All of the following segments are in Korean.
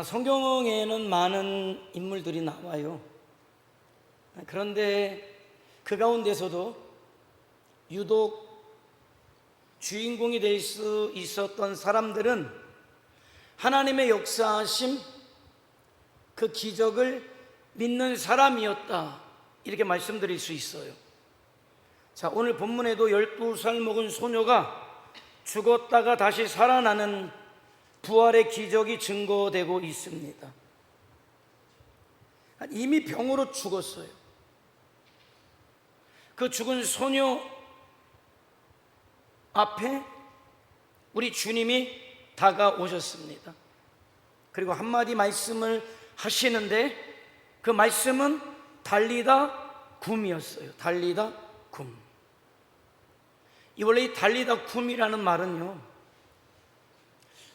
성경에는 많은 인물들이 나와요. 그런데 그 가운데서도 유독 주인공이 될 수 있었던 사람들은 하나님의 역사하심, 그 기적을 믿는 사람이었다, 이렇게 말씀드릴 수 있어요. 자, 오늘 본문에도 12살 먹은 소녀가 죽었다가 다시 살아나는 부활의 기적이 증거되고 있습니다. 이미 병으로 죽었어요. 그 죽은 소녀 앞에 우리 주님이 다가오셨습니다. 그리고 한마디 말씀을 하시는데 그 말씀은 달리다 굼이었어요. 달리다 굼. 원래 이 달리다 굼이라는 말은요,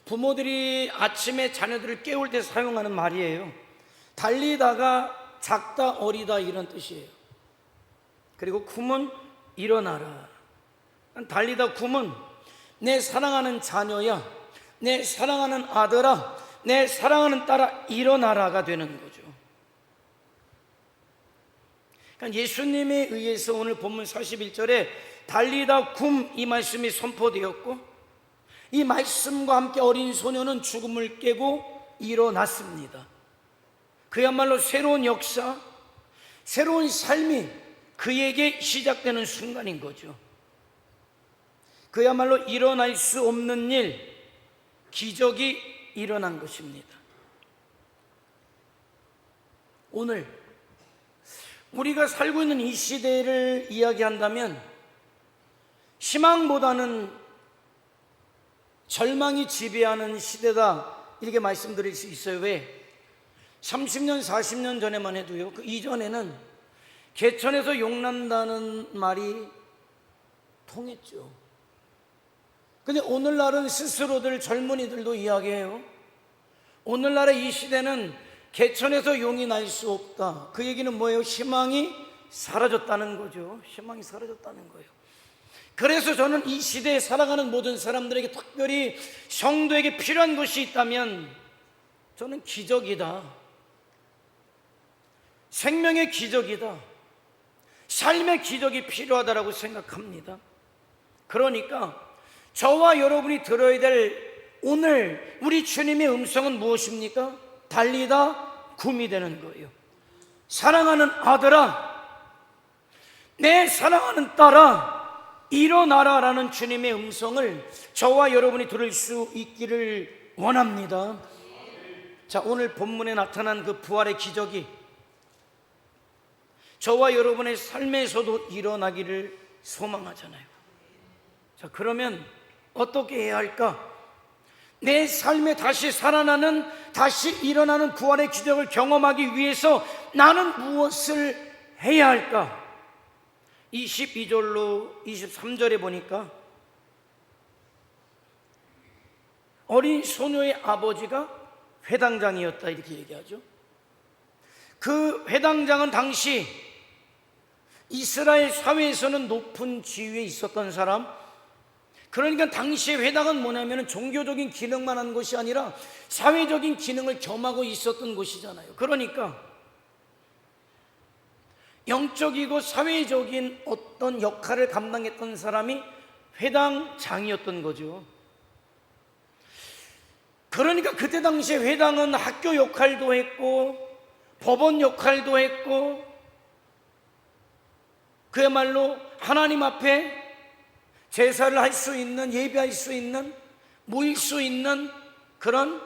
부모들이 아침에 자녀들을 깨울 때 사용하는 말이에요. 달리다가 작다 어리다 이런 뜻이에요. 그리고 굼은 일어나라. 달리다 굼은 내 사랑하는 자녀야, 내 사랑하는 아들아, 내 사랑하는 딸아, 일어나라가 되는 거죠. 그러니까 예수님에 의해서 오늘 본문 41절에 달리다 굼, 이 말씀이 선포되었고, 이 말씀과 함께 어린 소녀는 죽음을 깨고 일어났습니다. 그야말로 새로운 역사, 새로운 삶이 그에게 시작되는 순간인 거죠. 그야말로 일어날 수 없는 일, 기적이 일어난 것입니다. 오늘 우리가 살고 있는 이 시대를 이야기한다면 희망보다는 절망이 지배하는 시대다, 이렇게 말씀드릴 수 있어요. 왜? 30년, 40년 전에만 해도요, 그 이전에는 개천에서 용난다는 말이 통했죠. 근데 오늘날은 스스로들, 젊은이들도 이야기해요. 오늘날의 이 시대는 개천에서 용이 날 수 없다. 그 얘기는 뭐예요? 희망이 사라졌다는 거죠. 희망이 사라졌다는 거예요. 그래서 저는 이 시대에 살아가는 모든 사람들에게, 특별히 성도에게 필요한 것이 있다면 저는 기적이다, 생명의 기적이다, 삶의 기적이 필요하다라고 생각합니다. 그러니까 저와 여러분이 들어야 될 오늘 우리 주님의 음성은 무엇입니까? 달리다 굼이 되는 거예요. 사랑하는 아들아, 내 사랑하는 딸아, 일어나라 라는 주님의 음성을 저와 여러분이 들을 수 있기를 원합니다. 자, 오늘 본문에 나타난 그 부활의 기적이 저와 여러분의 삶에서도 일어나기를 소망하잖아요. 자, 그러면 어떻게 해야 할까? 내 삶에 다시 살아나는, 다시 일어나는 부활의 기적을 경험하기 위해서 나는 무엇을 해야 할까? 22절로 23절에 보니까 어린 소녀의 아버지가 회당장이었다, 이렇게 얘기하죠. 그 회당장은 당시 이스라엘 사회에서는 높은 지위에 있었던 사람. 그러니까 당시의 회당은 뭐냐면 종교적인 기능만 한 것이 아니라 사회적인 기능을 겸하고 있었던 곳이잖아요. 그러니까 영적이고 사회적인 어떤 역할을 감당했던 사람이 회당장이었던 거죠. 그러니까 그때 당시에 회당은 학교 역할도 했고 법원 역할도 했고, 그야말로 하나님 앞에 제사를 할 수 있는, 예배할 수 있는, 모일 수 있는 그런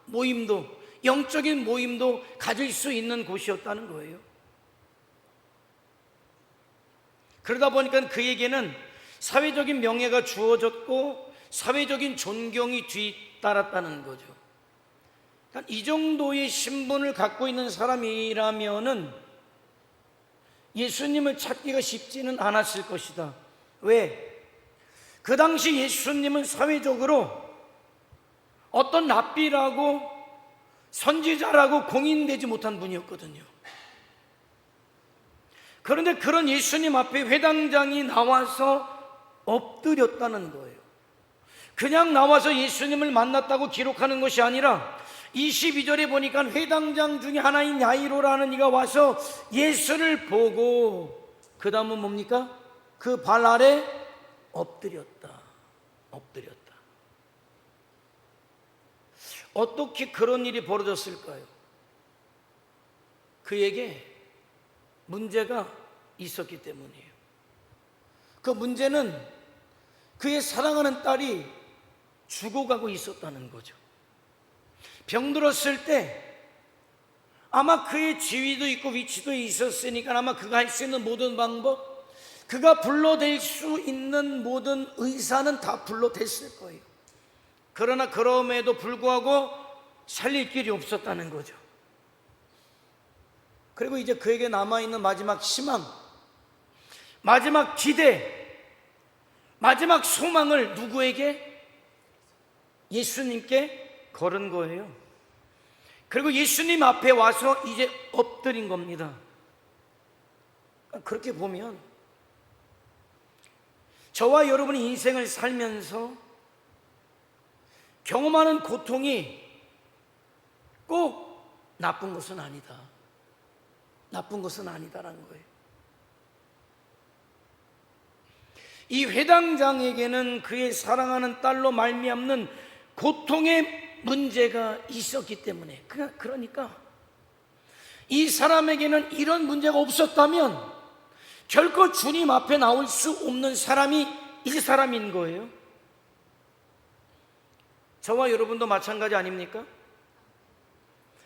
모임도, 영적인 모임도 가질 수 있는 곳이었다는 거예요. 그러다 보니까 그에게는 사회적인 명예가 주어졌고 사회적인 존경이 뒤따랐다는 거죠. 이 정도의 신분을 갖고 있는 사람이라면은 예수님을 찾기가 쉽지는 않았을 것이다. 왜? 그 당시 예수님은 사회적으로 어떤 랍비라고 선지자라고 공인되지 못한 분이었거든요. 그런데 그런 예수님 앞에 회당장이 나와서 엎드렸다는 거예요. 그냥 나와서 예수님을 만났다고 기록하는 것이 아니라 22절에 보니까 회당장 중에 하나인 야이로라는 이가 와서 예수를 보고 그 다음은 뭡니까? 그 발 아래 엎드렸다. 어떻게 그런 일이 벌어졌을까요? 그에게 문제가 있었기 때문이에요. 그 문제는 그의 사랑하는 딸이 죽어가고 있었다는 거죠. 병들었을 때 아마 그의 지위도 있고 위치도 있었으니까 아마 그가 할 수 있는 모든 방법, 그가 불러댈 수 있는 모든 의사는 다 불러댔을 거예요. 그러나 그럼에도 불구하고 살릴 길이 없었다는 거죠. 그리고 이제 그에게 남아있는 마지막 희망, 마지막 기대, 마지막 소망을 누구에게? 예수님께 걸은 거예요. 그리고 예수님 앞에 와서 이제 엎드린 겁니다. 그렇게 보면 저와 여러분이 인생을 살면서 경험하는 고통이 꼭 나쁜 것은 아니다. 나쁜 것은 아니다라는 거예요. 이 회당장에게는 그의 사랑하는 딸로 말미암는 고통의 문제가 있었기 때문에, 그러니까 이 사람에게는 이런 문제가 없었다면 결코 주님 앞에 나올 수 없는 사람이 이 사람인 거예요. 저와 여러분도 마찬가지 아닙니까?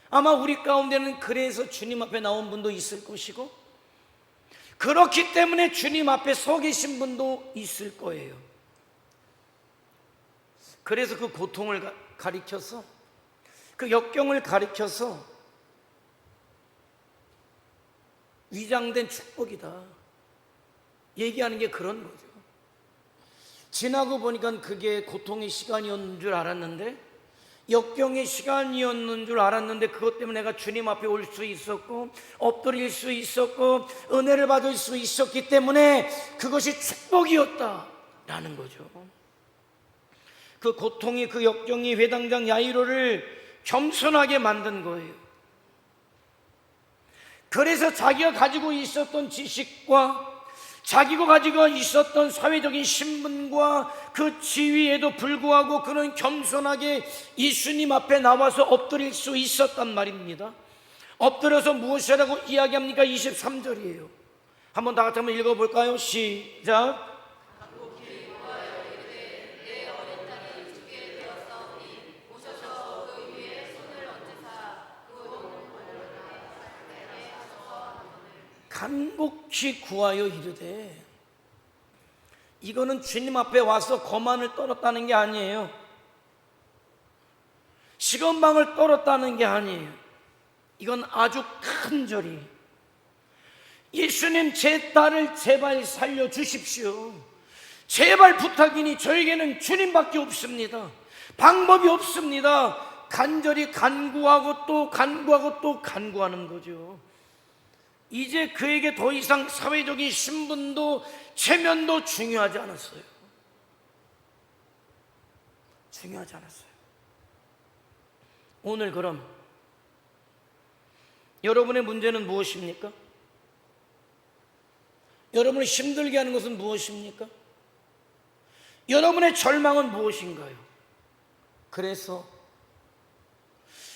아마 우리 가운데는 그래서 주님 앞에 나온 분도 있을 것이고, 그렇기 때문에 주님 앞에 서 계신 분도 있을 거예요. 그래서 그 고통을 가리켜서, 그 역경을 가리켜서 위장된 축복이다 얘기하는 게 그런 거죠. 지나고 보니까 그게 고통의 시간이었는 줄 알았는데, 역경의 시간이었는 줄 알았는데, 그것 때문에 내가 주님 앞에 올 수 있었고 엎드릴 수 있었고 은혜를 받을 수 있었기 때문에 그것이 축복이었다라는 거죠. 그 고통이, 그 역경이 회당장 야이로를 겸손하게 만든 거예요. 그래서 자기가 가지고 있었던 지식과 자기가 가지고 있었던 사회적인 신분과 그 지위에도 불구하고 그는 겸손하게 예수님 앞에 나와서 엎드릴 수 있었단 말입니다. 엎드려서 무엇이라고 이야기합니까? 23절이에요. 한번 다 같이 한번 읽어볼까요? 시작. 간곡히 구하여 이르되, 이거는 주님 앞에 와서 거만을 떨었다는 게 아니에요. 시건방을 떨었다는 게 아니에요. 이건 아주 간절히, 예수님 제 딸을 제발 살려주십시오, 제발 부탁이니 저에게는 주님밖에 없습니다, 방법이 없습니다, 간절히 간구하고 또 간구하고 또 간구하는 거죠. 이제 그에게 더 이상 사회적인 신분도 체면도 중요하지 않았어요. 중요하지 않았어요. 오늘 그럼 여러분의 문제는 무엇입니까? 여러분을 힘들게 하는 것은 무엇입니까? 여러분의 절망은 무엇인가요? 그래서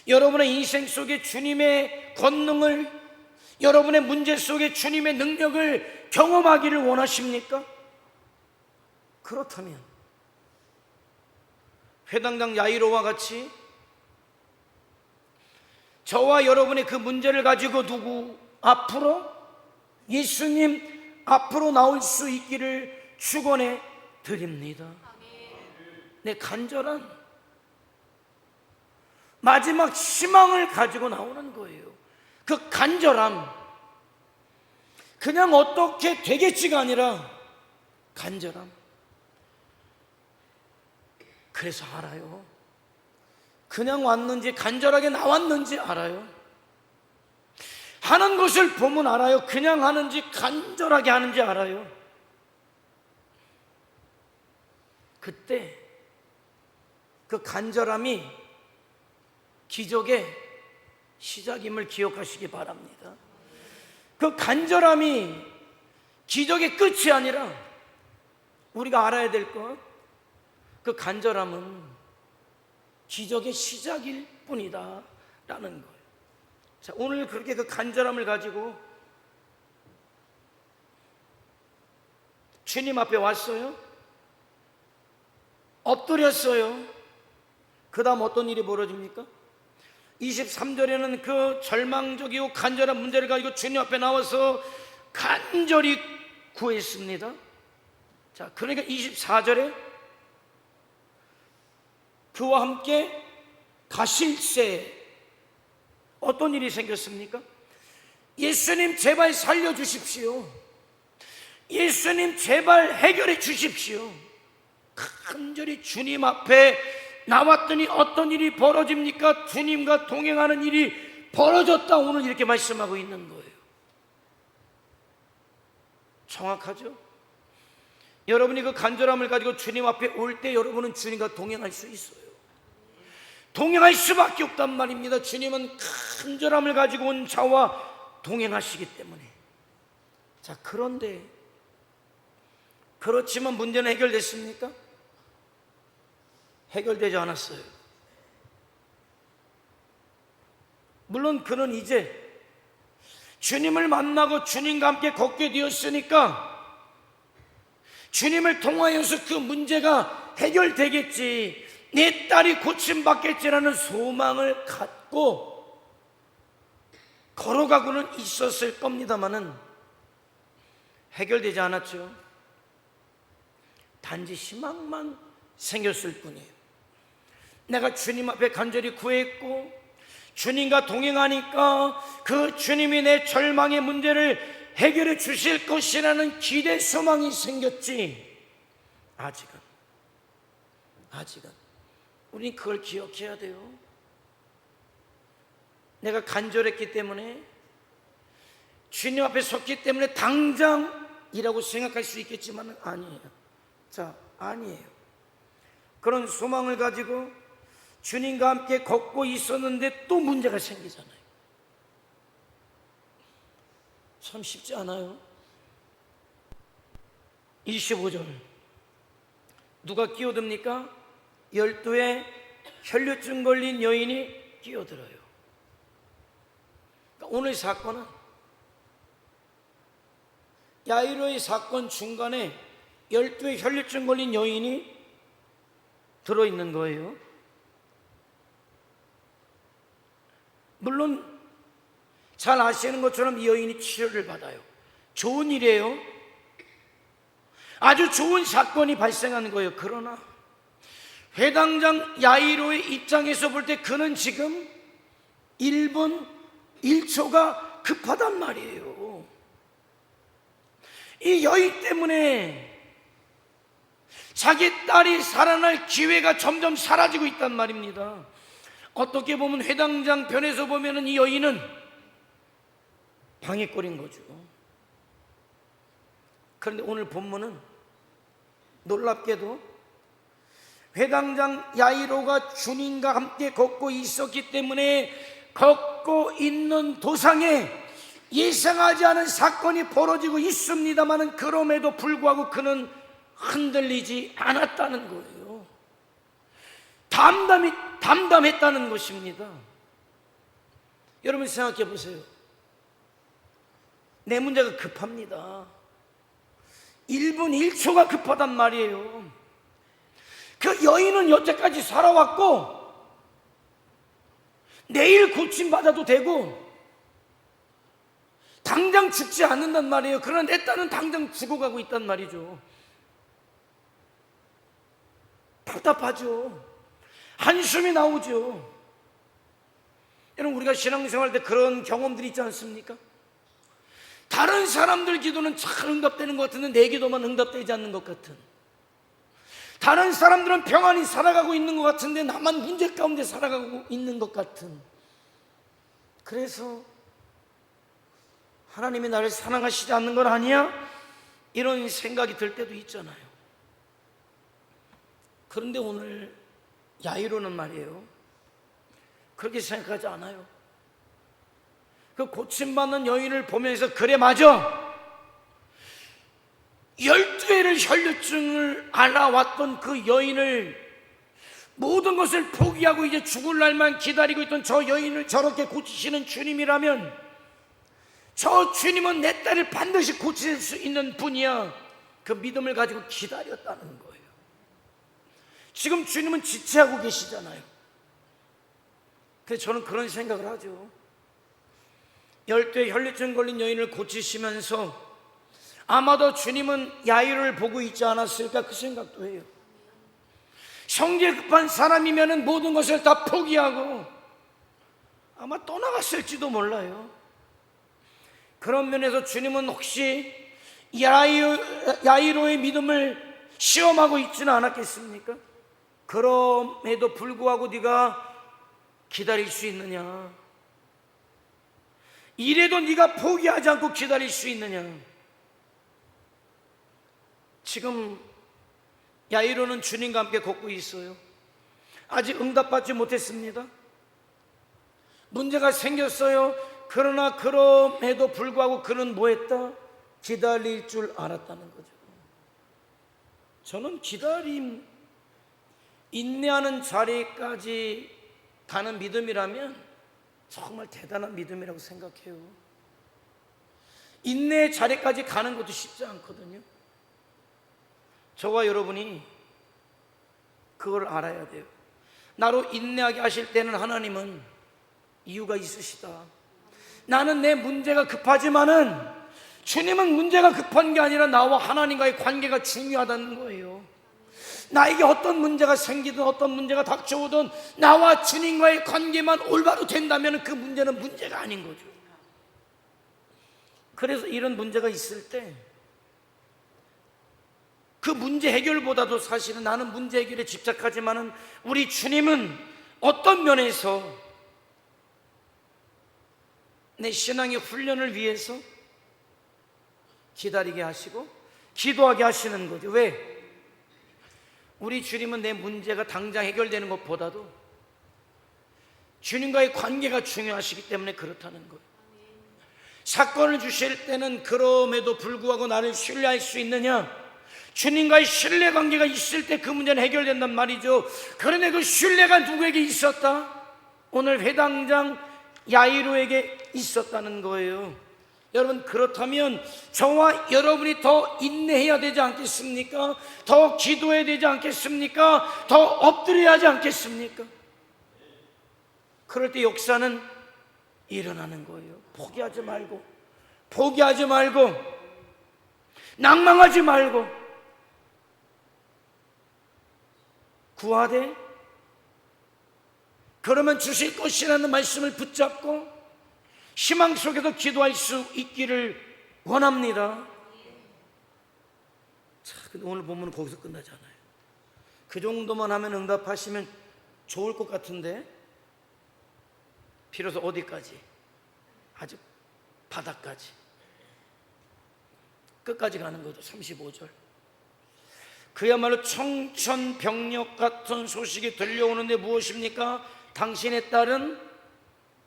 여러분의 인생 속에 주님의 권능을, 여러분의 문제 속에 주님의 능력을 경험하기를 원하십니까? 그렇다면 회당장 야이로와 같이 저와 여러분의 그 문제를 가지고 누구 앞으로, 예수님 앞으로 나올 수 있기를 축원해 드립니다. 내 간절한 마지막 희망을 가지고 나오는 거예요. 그 간절함, 그냥 어떻게 되겠지가 아니라 간절함. 그래서 알아요. 그냥 왔는지 간절하게 나왔는지 알아요. 하는 것을 보면 알아요. 그냥 하는지 간절하게 하는지 알아요. 그때 그 간절함이 기적의 시작임을 기억하시기 바랍니다. 그 간절함이 기적의 끝이 아니라 우리가 알아야 될 것, 그 간절함은 기적의 시작일 뿐이다 라는 거예요. 자, 오늘 그렇게 그 간절함을 가지고 주님 앞에 왔어요. 엎드렸어요. 그 다음 어떤 일이 벌어집니까? 23절에는 그 절망적이고 간절한 문제를 가지고 주님 앞에 나와서 간절히 구했습니다. 자, 그러니까 24절에 그와 함께 가실새 어떤 일이 생겼습니까? 예수님 제발 살려주십시오. 예수님 제발 해결해 주십시오. 간절히 주님 앞에 나왔더니 어떤 일이 벌어집니까? 주님과 동행하는 일이 벌어졌다. 오늘 이렇게 말씀하고 있는 거예요. 정확하죠? 여러분이 그 간절함을 가지고 주님 앞에 올 때 여러분은 주님과 동행할 수 있어요. 동행할 수밖에 없단 말입니다. 주님은 간절함을 가지고 온 자와 동행하시기 때문에. 자, 그런데 그렇지만 문제는 해결됐습니까? 해결되지 않았어요. 물론 그는 이제 주님을 만나고 주님과 함께 걷게 되었으니까 주님을 통하여서 그 문제가 해결되겠지, 내 딸이 고침받겠지라는 소망을 갖고 걸어가고는 있었을 겁니다마는 해결되지 않았죠. 단지 희망만 생겼을 뿐이에요. 내가 주님 앞에 간절히 구했고 주님과 동행하니까 그 주님이 내 절망의 문제를 해결해 주실 것이라는 기대 소망이 생겼지, 아직은 우린 그걸 기억해야 돼요. 내가 간절했기 때문에, 주님 앞에 섰기 때문에 당장이라고 생각할 수 있겠지만 아니에요. 자, 아니에요. 그런 소망을 가지고 주님과 함께 걷고 있었는데 또 문제가 생기잖아요. 참 쉽지 않아요. 25절 누가 끼어듭니까? 12의 혈류증 걸린 여인이 끼어들어요. 그러니까 오늘 사건은 야이로의 사건 중간에 12의 혈류증 걸린 여인이 들어있는 거예요. 물론 잘 아시는 것처럼 이 여인이 치료를 받아요. 좋은 일이에요. 아주 좋은 사건이 발생하는 거예요. 그러나 회당장 야이로의 입장에서 볼 때 그는 지금 1분 1초가 급하단 말이에요. 이 여인 때문에 자기 딸이 살아날 기회가 점점 사라지고 있단 말입니다. 어떻게 보면 회당장 편에서 보면 이 여인은 방해꼴인 거죠. 그런데 오늘 본문은 놀랍게도 회당장 야이로가 주님과 함께 걷고 있었기 때문에 걷고 있는 도상에 예상하지 않은 사건이 벌어지고 있습니다만 그럼에도 불구하고 그는 흔들리지 않았다는 거예요. 담담했다는 것입니다. 여러분 생각해 보세요. 내 문제가 급합니다. 1분 1초가 급하단 말이에요. 그 여인은 여태까지 살아왔고 내일 고침받아도 되고 당장 죽지 않는단 말이에요. 그러나 내 딸은 당장 죽어가고 있단 말이죠. 답답하죠. 한숨이 나오죠. 여러분 우리가 신앙생활 때 그런 경험들이 있지 않습니까? 다른 사람들 기도는 잘 응답되는 것 같은데 내 기도만 응답되지 않는 것 같은, 다른 사람들은 평안히 살아가고 있는 것 같은데 나만 문제 가운데 살아가고 있는 것 같은, 그래서 하나님이 나를 사랑하시지 않는 건 아니야? 이런 생각이 들 때도 있잖아요. 그런데 오늘 야이로는 말이에요, 그렇게 생각하지 않아요. 그 고침받는 여인을 보면서 그래 맞아, 12회를 혈류증을 앓아왔던 그 여인을, 모든 것을 포기하고 이제 죽을 날만 기다리고 있던 저 여인을 저렇게 고치시는 주님이라면, 저 주님은 내 딸을 반드시 고칠 수 있는 분이야. 그 믿음을 가지고 기다렸다는 거예요. 지금 주님은 지체하고 계시잖아요. 그래서 저는 그런 생각을 하죠. 12회 혈류증 걸린 여인을 고치시면서 아마도 주님은 야이로를 보고 있지 않았을까, 그 생각도 해요. 성질 급한 사람이면 모든 것을 다 포기하고 아마 떠나갔을지도 몰라요. 그런 면에서 주님은 혹시 야이로의 믿음을 시험하고 있지는 않았겠습니까? 그럼에도 불구하고 네가 기다릴 수 있느냐, 이래도 네가 포기하지 않고 기다릴 수 있느냐. 지금 야이로는 주님과 함께 걷고 있어요. 아직 응답받지 못했습니다. 문제가 생겼어요. 그러나 그럼에도 불구하고 그는 뭐했다? 기다릴 줄 알았다는 거죠. 저는 기다림, 인내하는 자리까지 가는 믿음이라면 정말 대단한 믿음이라고 생각해요. 인내의 자리까지 가는 것도 쉽지 않거든요. 저와 여러분이 그걸 알아야 돼요. 나로 인내하게 하실 때는 하나님은 이유가 있으시다. 나는 내 문제가 급하지만은 주님은 문제가 급한 게 아니라 나와 하나님과의 관계가 중요하다는 거예요. 나에게 어떤 문제가 생기든 어떤 문제가 닥쳐오든 나와 주님과의 관계만 올바로 된다면 그 문제는 문제가 아닌 거죠. 그래서 이런 문제가 있을 때 그 문제 해결보다도 사실은 나는 문제 해결에 집착하지만은 우리 주님은 어떤 면에서 내 신앙의 훈련을 위해서 기다리게 하시고 기도하게 하시는 거죠. 왜? 우리 주님은 내 문제가 당장 해결되는 것보다도 주님과의 관계가 중요하시기 때문에 그렇다는 거예요. 사건을 주실 때는 그럼에도 불구하고 나를 신뢰할 수 있느냐, 주님과의 신뢰 관계가 있을 때 그 문제는 해결된단 말이죠. 그런데 그 신뢰가 누구에게 있었다? 오늘 회당장 야이로에게 있었다는 거예요. 여러분, 그렇다면 저와 여러분이 더 인내해야 되지 않겠습니까? 더 기도해야 되지 않겠습니까? 더 엎드려야 하지 않겠습니까? 그럴 때 역사는 일어나는 거예요. 포기하지 말고 낭망하지 말고 구하되 그러면 주실 것이라는 말씀을 붙잡고 희망 속에서 기도할 수 있기를 원합니다. 자, 근데 오늘 본문은 거기서 끝나잖아요. 그 정도만 하면 응답하시면 좋을 것 같은데 비로소 어디까지? 아주 바닥까지, 끝까지 가는 거죠. 35절. 그야말로 청천벽력 같은 소식이 들려오는데 무엇입니까? 당신의 딸은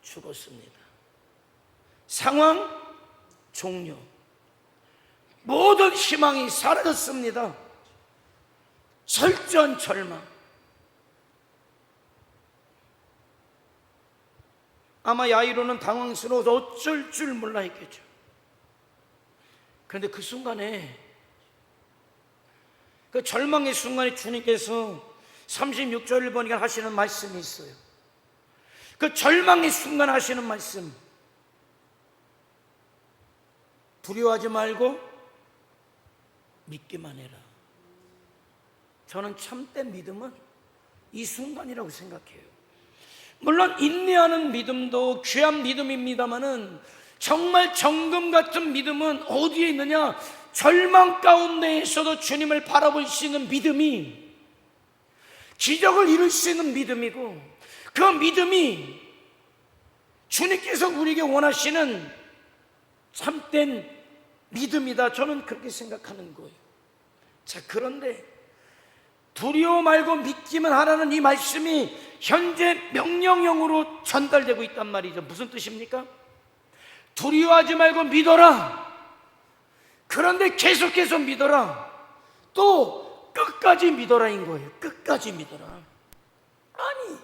죽었습니다. 상황 종료. 모든 희망이 사라졌습니다. 철저한 절망. 아마 야이로는 당황스러워서 어쩔 줄 몰라 했겠죠. 그런데 그 순간에, 그 절망의 순간에 주님께서 36절을 보니까 하시는 말씀이 있어요. 그 절망의 순간 하시는 말씀, 두려워하지 말고 믿기만 해라. 저는 참된 믿음은 이 순간이라고 생각해요. 물론 인내하는 믿음도 귀한 믿음입니다마는 정말 정금 같은 믿음은 어디에 있느냐? 절망 가운데에서도 주님을 바라볼 수 있는 믿음이 기적을 이룰 수 있는 믿음이고, 그 믿음이 주님께서 우리에게 원하시는 참된 믿음이다. 저는 그렇게 생각하는 거예요. 자, 그런데 두려워 말고 믿기만 하라는 이 말씀이 현재 명령형으로 전달되고 있단 말이죠. 무슨 뜻입니까? 두려워하지 말고 믿어라. 그런데 계속해서 믿어라. 또 끝까지 믿어라인 거예요. 끝까지 믿어라. 아니,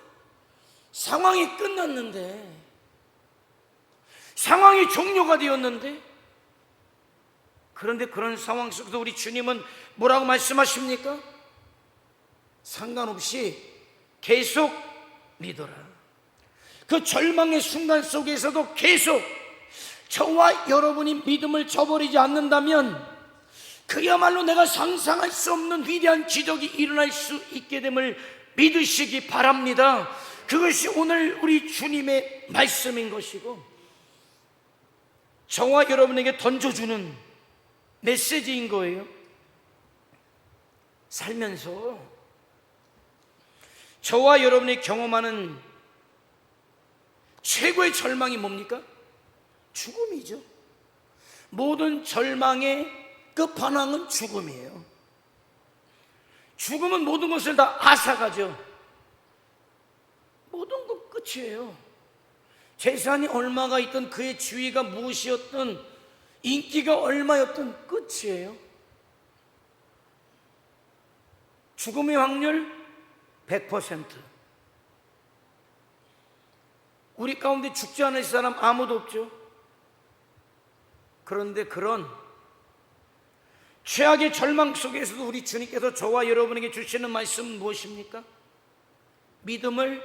상황이 끝났는데, 상황이 종료가 되었는데, 그런데 그런 상황 속에서 우리 주님은 뭐라고 말씀하십니까? 상관없이 계속 믿어라. 그 절망의 순간 속에서도 계속 저와 여러분이 믿음을 저버리지 않는다면 그야말로 내가 상상할 수 없는 위대한 기적이 일어날 수 있게 됨을 믿으시기 바랍니다. 그것이 오늘 우리 주님의 말씀인 것이고 저와 여러분에게 던져주는 메시지인 거예요. 살면서 저와 여러분이 경험하는 최고의 절망이 뭡니까? 죽음이죠. 모든 절망의 끝판왕은 죽음이에요. 죽음은 모든 것을 다 앗아가죠. 모든 것 끝이에요. 재산이 얼마가 있든 그의 지위가 무엇이었든 인기가 얼마였든 끝이에요. 죽음의 확률 100%. 우리 가운데 죽지 않을 사람 아무도 없죠. 그런데 그런 최악의 절망 속에서도 우리 주님께서 저와 여러분에게 주시는 말씀은 무엇입니까? 믿음을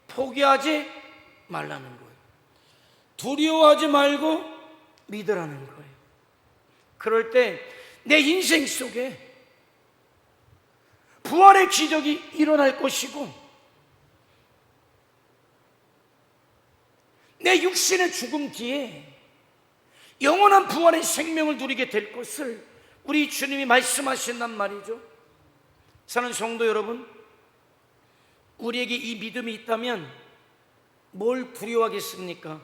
포기하지 말라는 거예요. 두려워하지 말고 믿으라는 거예요. 그럴 때 내 인생 속에 부활의 기적이 일어날 것이고 내 육신의 죽음 뒤에 영원한 부활의 생명을 누리게 될 것을 우리 주님이 말씀하신단 말이죠. 사랑하는 성도 여러분, 우리에게 이 믿음이 있다면 뭘 두려워하겠습니까?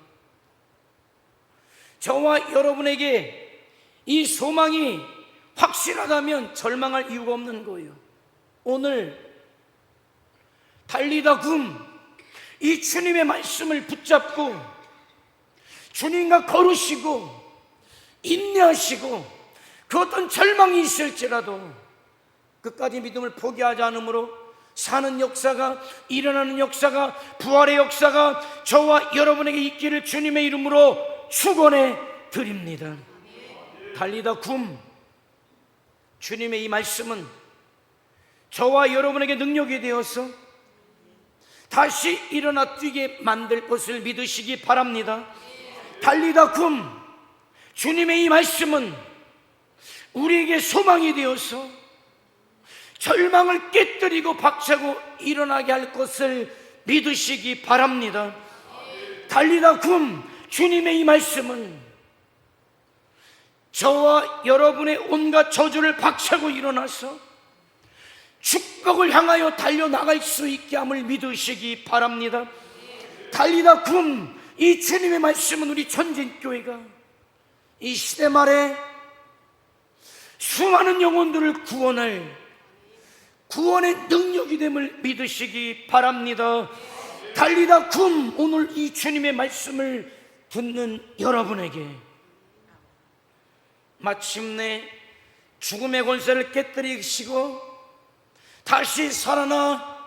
저와 여러분에게 이 소망이 확실하다면 절망할 이유가 없는 거예요. 오늘 달리다 이 주님의 말씀을 붙잡고 주님과 걸으시고 인내하시고 그 어떤 절망이 있을지라도 끝까지 믿음을 포기하지 않으므로 사는 역사가, 일어나는 역사가, 부활의 역사가 저와 여러분에게 있기를 주님의 이름으로 축원해 드립니다. 달리다 주님의 이 말씀은 저와 여러분에게 능력이 되어서 다시 일어나 뛰게 만들 것을 믿으시기 바랍니다. 달리다 주님의 이 말씀은 우리에게 소망이 되어서 절망을 깨뜨리고 박차고 일어나게 할 것을 믿으시기 바랍니다. 달리다 주님의 이 말씀은 저와 여러분의 온갖 저주를 박차고 일어나서 축복을 향하여 달려나갈 수 있게 함을 믿으시기 바랍니다. 달리다 이 주님의 말씀은 우리 천진교회가 이 시대 말에 수많은 영혼들을 구원의 능력이 됨을 믿으시기 바랍니다. 달리다 오늘 이 주님의 말씀을 듣는 여러분에게 마침내 죽음의 권세를 깨뜨리시고 다시 살아나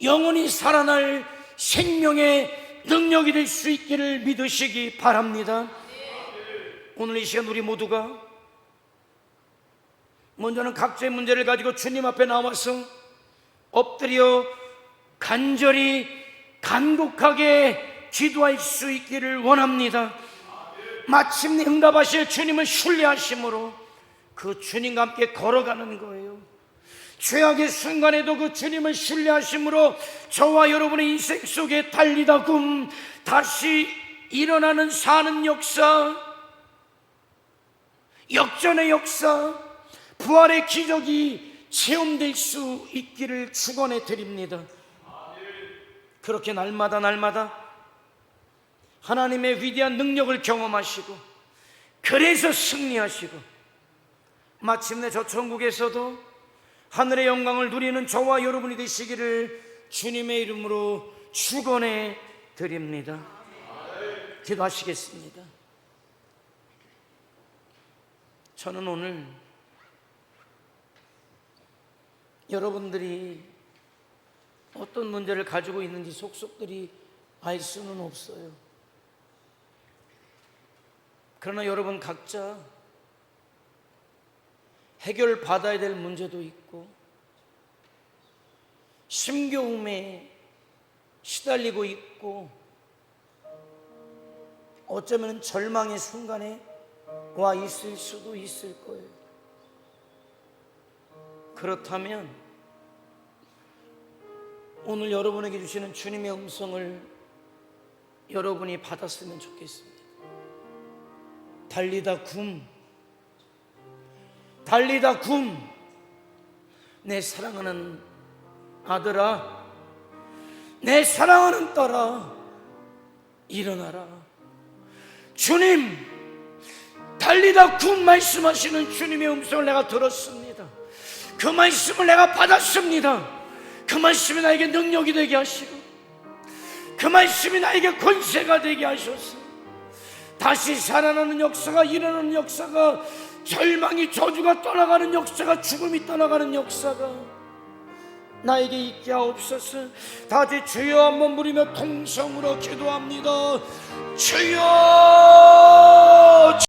영원히 살아날 생명의 능력이 될 수 있기를 믿으시기 바랍니다. 오늘 이 시간 우리 모두가 먼저는 각자의 문제를 가지고 주님 앞에 나와서 엎드려 간절히 간곡하게 기도할 수 있기를 원합니다. 마침내 응답하실 주님을 신뢰하심으로 그 주님과 함께 걸어가는 거예요. 최악의 순간에도 그 주님을 신뢰하심으로 저와 여러분의 인생 속에 달리다 다시 일어나는 사는 역사, 역전의 역사, 부활의 기적이 체험될 수 있기를 축원해 드립니다. 그렇게 날마다 하나님의 위대한 능력을 경험하시고 그래서 승리하시고 마침내 저 천국에서도 하늘의 영광을 누리는 저와 여러분이 되시기를 주님의 이름으로 축원해 드립니다. 기도하시겠습니다. 저는 오늘 여러분들이 어떤 문제를 가지고 있는지 속속들이 알 수는 없어요. 그러나 여러분 각자 해결받아야 될 문제도 있고 심겨움에 시달리고 있고 어쩌면 절망의 순간에 와 있을 수도 있을 거예요. 그렇다면 오늘 여러분에게 주시는 주님의 음성을 여러분이 받았으면 좋겠습니다. 달리다 굼 내 사랑하는 아들아, 내 사랑하는 딸아, 일어나라. 주님, 달리다 굼 말씀하시는 주님의 음성을 내가 들었습니다. 그 말씀을 내가 받았습니다. 그 말씀이 나에게 능력이 되게 하시고 그 말씀이 나에게 권세가 되게 하셔서 다시 살아나는 역사가 일어나는 역사가, 절망이 저주가 떠나가는 역사가, 죽음이 떠나가는 역사가 나에게 있게 하옵소서. 다시 주여 한번 부르며 통성으로 기도합니다. 주여.